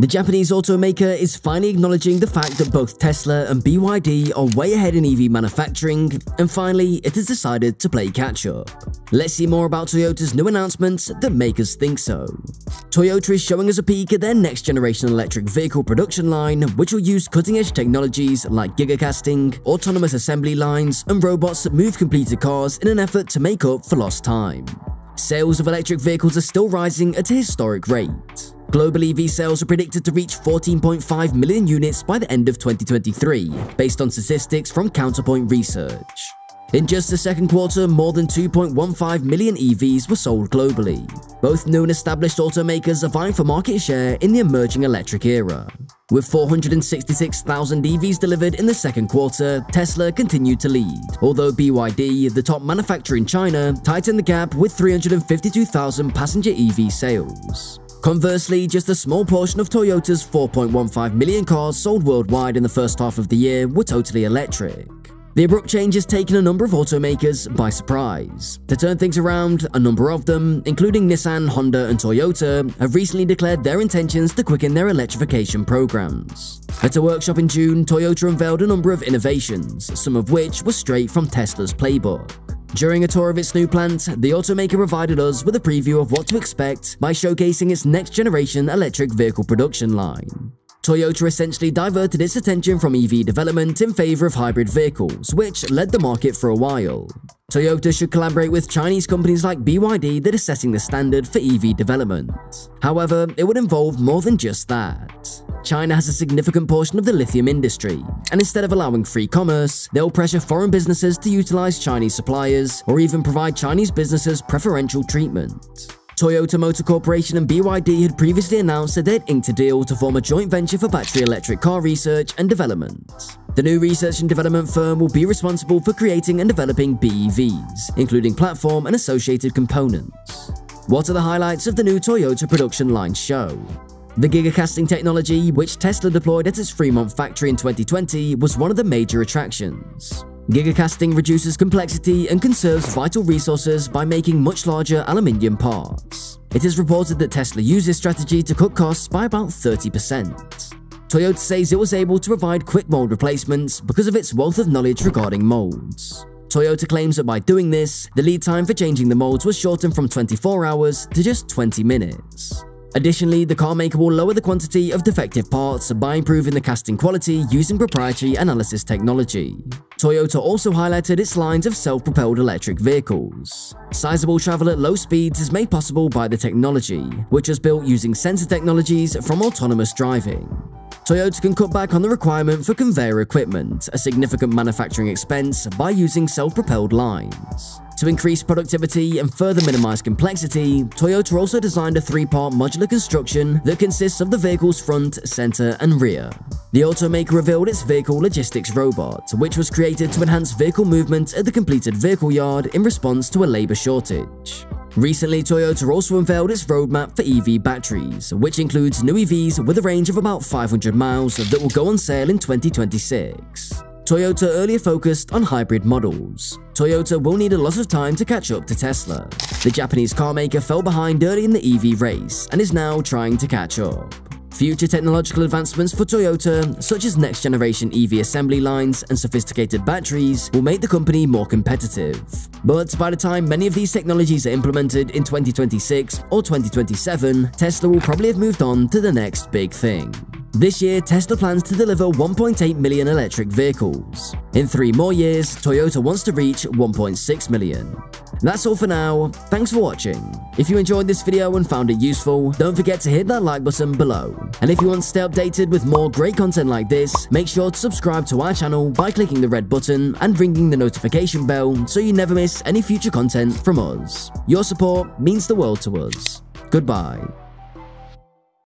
The Japanese automaker is finally acknowledging the fact that both Tesla and BYD are way ahead in EV manufacturing, and finally it has decided to play catch-up. Let's see more about Toyota's new announcements that make us think so. Toyota is showing us a peek at their next-generation electric vehicle production line, which will use cutting-edge technologies like gigacasting, autonomous assembly lines, and robots that move completed cars in an effort to make up for lost time. Sales of electric vehicles are still rising at a historic rate. Global EV sales are predicted to reach 14.5 million units by the end of 2023, based on statistics from Counterpoint Research. In just the second quarter, more than 2.15 million EVs were sold globally. Both new and established automakers are vying for market share in the emerging electric era. With 466,000 EVs delivered in the second quarter, Tesla continued to lead, although BYD, the top manufacturer in China, tightened the gap with 352,000 passenger EV sales. Conversely, just a small portion of Toyota's 4.15 million cars sold worldwide in the first half of the year were totally electric. The abrupt change has taken a number of automakers by surprise. To turn things around, a number of them, including Nissan, Honda, and Toyota, have recently declared their intentions to quicken their electrification programs. At a workshop in June, Toyota unveiled a number of innovations, some of which were straight from Tesla's playbook. During a tour of its new plant, the automaker provided us with a preview of what to expect by showcasing its next-generation electric vehicle production line. Toyota essentially diverted its attention from EV development in favor of hybrid vehicles, which led the market for a while. Toyota should collaborate with Chinese companies like BYD that are setting the standard for EV development. However, it would involve more than just that. China has a significant portion of the lithium industry, and instead of allowing free commerce, they'll pressure foreign businesses to utilize Chinese suppliers or even provide Chinese businesses preferential treatment. Toyota Motor Corporation and BYD had previously announced that they'd inked a deal to form a joint venture for battery electric car research and development. The new research and development firm will be responsible for creating and developing BEVs, including platform and associated components. What are the highlights of the new Toyota production line show? The gigacasting technology, which Tesla deployed at its Fremont factory in 2020, was one of the major attractions. Gigacasting reduces complexity and conserves vital resources by making much larger aluminium parts. It is reported that Tesla used this strategy to cut costs by about 30%. Toyota says it was able to provide quick mold replacements because of its wealth of knowledge regarding molds. Toyota claims that by doing this, the lead time for changing the molds was shortened from 24 hours to just 20 minutes. Additionally, the car maker will lower the quantity of defective parts by improving the casting quality using proprietary analysis technology. Toyota also highlighted its lines of self-propelled electric vehicles. Sizable travel at low speeds is made possible by the technology, which was built using sensor technologies from autonomous driving. Toyota can cut back on the requirement for conveyor equipment, a significant manufacturing expense, by using self-propelled lines. To increase productivity and further minimize complexity, Toyota also designed a three-part modular construction that consists of the vehicle's front, center, and rear. The automaker revealed its vehicle logistics robot, which was created to enhance vehicle movement at the completed vehicle yard in response to a labor shortage. Recently, Toyota also unveiled its roadmap for EV batteries, which includes new EVs with a range of about 500 miles that will go on sale in 2026. Toyota earlier focused on hybrid models. Toyota will need a lot of time to catch up to Tesla. The Japanese car maker fell behind early in the EV race and is now trying to catch up. Future technological advancements for Toyota, such as next-generation EV assembly lines and sophisticated batteries, will make the company more competitive. But by the time many of these technologies are implemented in 2026 or 2027, Tesla will probably have moved on to the next big thing. This year, Tesla plans to deliver 1.8 million electric vehicles. In 3 more years, Toyota wants to reach 1.6 million. That's all for now. Thanks for watching. If you enjoyed this video and found it useful, don't forget to hit that like button below. And if you want to stay updated with more great content like this, make sure to subscribe to our channel by clicking the red button and ringing the notification bell so you never miss any future content from us. Your support means the world to us. Goodbye.